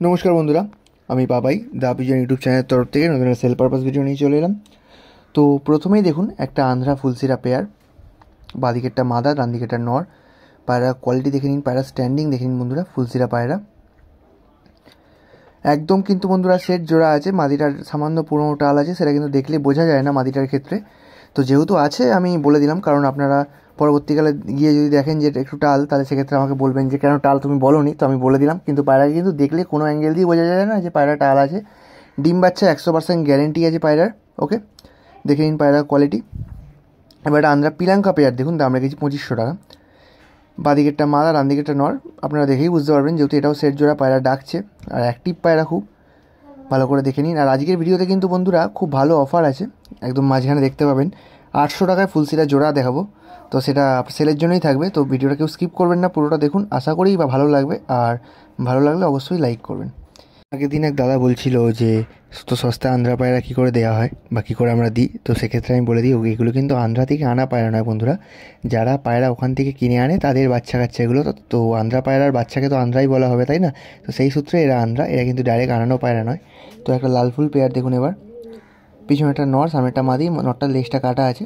নমস্কার বন্ধুরা, আমি পাপাই দা পিজন ইউটিউব চ্যানেলের তরফ থেকে নতুন সেল পারপাস ভিডিও নিয়ে চলে এলাম। তো প্রথমেই দেখুন একটা আন্ধ্রা ফুলসিরা পেয়ার, বাঁদিকেরটা মাদা, ডান দিকেরটা নর। পায়রা কোয়ালিটি দেখে নিন, পায়রা স্ট্যান্ডিং দেখে নিন বন্ধুরা, ফুলসিরা পায়রা একদম কিন্তু বন্ধুরা সেট জোড়া আছে। মাদিটার সামান্য পুরোনো টাল আছে, সেটা কিন্তু দেখলে বোঝা যায় না মাদিটার ক্ষেত্রে। তো যেহেতু আছে আমি বলে দিলাম, কারণ আপনারা পরবর্তীকালে গিয়ে যদি দেখেন যে একটু টাল, তাহলে সেক্ষেত্রে আমাকে বলবেন যে কেন টাল তুমি বলোনি। তো আমি বলে দিলাম, কিন্তু পায়রাকে কিন্তু দেখলে কোনো অ্যাঙ্গেল দিয়ে বোঝা যায় না যে পায়রা টাল আছে। ডিম বাচ্চা 100% গ্যারেন্টি আছে পায়রার। ওকে, দেখে নিন পায়রার কোয়ালিটি। এবার এটা আন্ধ্রা পিলাঙ্কা পেয়ার, দেখুন দাম রেখেছি 2500 টাকা। বাঁদিকেরটা মাদা, ডান দিকেরটা নর। আপনারা দেখেই বুঝতে পারবেন, যেহেতু এটাও সেট জোড়া, পায়রা ডাকছে আর অ্যাক্টিভ পায়রা খুব ভালো করে দেখে নিন। আর আজকের ভিডিওতে কিন্তু বন্ধুরা খুব ভালো অফার আছে, একদম মাঝখানে দেখতে পাবেন 800 টাকায় ফুলসিরা জোড়া দেখাবো। তো সেটা সেলের জন্যই থাকবে, তো ভিডিওটা কেউ স্কিপ করবেন না, পুরোটা দেখুন, আশা করি বা ভালো লাগবে। আর ভালো লাগলে অবশ্যই লাইক করবেন। আগের দিন এক দাদা বলছিল যে তো সস্তা আন্ধ্রা পায়রা কী করে দেওয়া হয় বা কী করে আমরা দিই। তো সেক্ষেত্রে আমি বলে দিই, এগুলো কিন্তু আন্ধ্রা থেকে আনা পায়রা নয় বন্ধুরা। যারা পায়রা ওখান থেকে কিনে আনে তাদের বাচ্চা কাচ্চা এগুলো। তো আন্ধ্রা পায়রার বাচ্চাকে তো আন্ধ্রাই বলা হবে, তাই না? তো সেই সূত্রে এরা আন্ধ্রা, এরা কিন্তু ডাইরেক্ট আনানো পায়রা নয়। তো একটা লাল ফুল পেয়ার দেখুন এবার, পিছনে একটা নর, সামনে একটা মাদি। নরটার লেজটা কাটা আছে,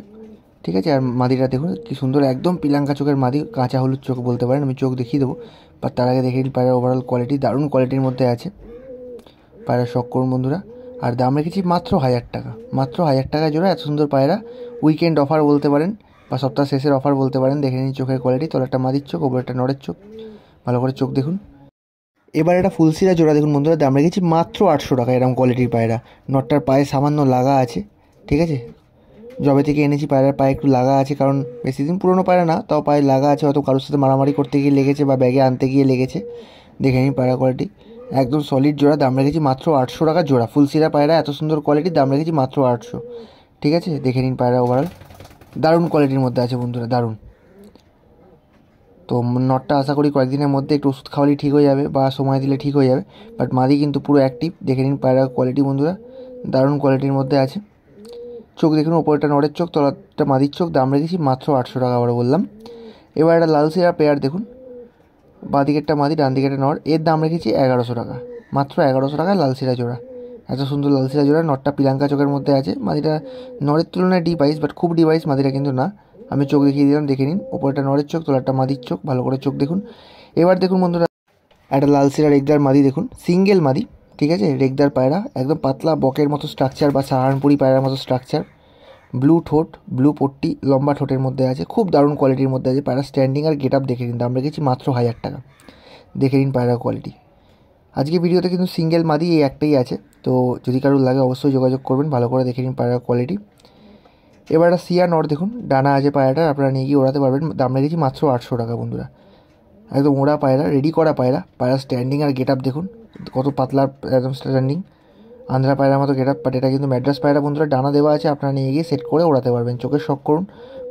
ঠিক আছে। আর মাদিটা দেখুন কি সুন্দর, একদম পিলাঙ্কা চোখের মাদি, কাঁচা হলুদ চোখ বলতে পারেন। আমি চোখ দেখিয়ে দেবো, বাট তার আগে দেখে নিন পায়রার ওভারঅল কোয়ালিটি, দারুণ কোয়ালিটির মধ্যে আছে। পায়রা শখ করুন বন্ধুরা। আর দাম রেখেছি মাত্র 1000 টাকা, মাত্র 1000 টাকা জোড়া। এত সুন্দর পায়রা উইকেন্ড অফার বলতে পারেন বা সপ্তাহ শেষের অফার বলতে পারেন। দেখে নিন চোখের কোয়ালিটি, তলে একটা মাদির চোখ, ওপরে একটা নরের চোখ, ভালো করে চোখ দেখুন। এবার এটা ফুলসিরা জোড়া দেখুন বন্ধুরা, দাম রেখেছি মাত্র 800 টাকা। এরকম কোয়ালিটির পায়রা, নটটার পায়ে সামান্য লাগা আছে, ঠিক আছে। জবে থেকে এনেছি পায়রার পায়ে একটু লাগা আছে, কারণ বেশি দিন পুরোনো পায়রা না, তাও পায়ে লাগা আছে, হয়তো কারোর সাথে মারামারি করতে গিয়ে লেগেছে বা ব্যাগে আনতে গিয়ে লেগেছে। দেখে নিন পায়রা কোয়ালিটি, একদম সলিড জোড়া। দাম রেখেছি মাত্র 800 টাকা জোড়া। ফুলসিরা পায়রা, এত সুন্দর কোয়ালিটির, দাম রেখেছি মাত্র 800, ঠিক আছে। দেখে নিন পায়রা ওভারঅল দারুণ কোয়ালিটির মধ্যে আছে বন্ধুরা, দারুণ। তো নটটা আশা করি কয়েকদিনের মধ্যে একটু ওষুধ খাওয়ালেই ঠিক হয়ে যাবে বা সময় দিলে ঠিক হয়ে যাবে, বাট মাদি কিন্তু পুরো অ্যাক্টিভ। দেখে নিন পায়রা কোয়ালিটি বন্ধুরা, দারুণ কোয়ালিটির মধ্যে আছে। চোখ দেখুন, ওপরটা নরের চোখ, তলাটা মাদির চোখ। দাম রেখেছি মাত্র 800 টাকা, আবার বললাম। এবার একটা লাল সিরা পেয়ার দেখুন, বাঁ দিকেরটা মাদি, ডান দিকেরটা নর। এর দাম রেখেছি 1100 টাকা, মাত্র 1100 টাকায় লাল সিরা জোড়া। এত সুন্দর লাল সিরা জোড়া, নটটা পিলাঙ্কা চোখের মধ্যে আছে। মাদিটা নরের তুলনায় ডিভাইস, বাট খুব ডিভাইস মাদিটা কিন্তু না। আমি চোখ দেখিয়ে দিলাম, দেখে নিন। ওপরটা নরের চোখ, তলাটা মাদির চোখ, ভালো করে চোখ দেখুন। এবার দেখুন বন্ধুরা, একটা লাল সিরা রেগদার মাদি দেখুন, সিঙ্গেল মাদি, ঠিক আছে। রেগদার পায়রা, একদম পাতলা বকের মতো স্ট্রাকচার বা সাহারানপুরি পায়রার মতো স্ট্রাকচার। ব্লু ঠোঁট, ব্লু পট্টি, লম্বা ঠোঁটের মধ্যে আছে, খুব দারুণ কোয়ালিটির মধ্যে আছে। পায়রা স্ট্যান্ডিং আর গেট আপ দেখে নিন, দাম রেখেছি মাত্র 1000 টাকা। দেখে নিন পায়রার কোয়ালিটি। আজকে ভিডিওতে কিন্তু সিঙ্গেল মাদি এই একটাই আছে, তো যদি কারোর লাগে অবশ্যই যোগাযোগ করবেন। ভালো করে দেখে নিন পায়রার কোয়ালিটি। এবার একটা সিয়া নর দেখুন, ডানা আছে পায়রাটা, আপনারা নিয়ে গিয়ে ওড়াতে পারবেন। দাম রেখেছি মাত্র 800 টাকা বন্ধুরা। একদম ওড়া পায়রা, রেডি করা পায়রা। পায়রা স্ট্যান্ডিং আর গেট আপ দেখুন, কত পাতলা, একদম স্ট্যান্ডিং। আন্ধ্রা পায়রার মতো গেট আপ, বাট এটা কিন্তু ম্যাড্রাস পায়রা বন্ধুরা। ডানা দেওয়া আছে, আপনারা নিয়ে গিয়ে সেট করে ওড়াতে পারবেন। চোখের শখ করুন,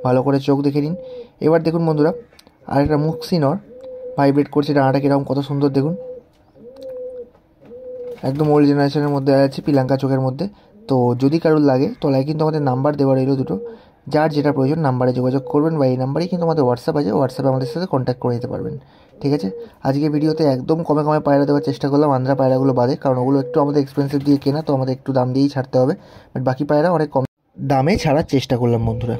ভালো করে চোখ দেখে নিন। এবার দেখুন বন্ধুরা, আরেকটা মুক্সি নর, ভাইব্রেট করছে ডানাটা কীরকম, কত সুন্দর দেখুন। একদম ওল্ড জেনারেশনের মধ্যে আছে, পিলাঙ্কা চোখের মধ্যে। তো যদি কারোর লাগে, তলায় কিন্তু আমাদের নাম্বার দেওয়া রইল দুটো, যার যেটা প্রয়োজন নাম্বারে যোগাযোগ করবেন, বা এই নাম্বারেই কিন্তু আমাদের হোয়াটসঅ্যাপ আছে, হোয়াটসঅ্যাপে আমাদের সাথে কন্ট্যাক্ট করে নিতে পারবেন, ঠিক আছে। আজকে ভিডিওতে একদম কমে কমে পায়রা দেওয়ার চেষ্টা করলাম, আন্ধ্রা পায়রাগুলো বাদে, কারণ ওগুলো একটু আমাদের এক্সপেন্সিভ দিয়ে কেনা, তো আমাদের একটু দাম দিয়েই ছাড়তে হবে। বাট বাকি পায়রা অনেক কম দামে ছাড়ার চেষ্টা করলাম বন্ধুরা।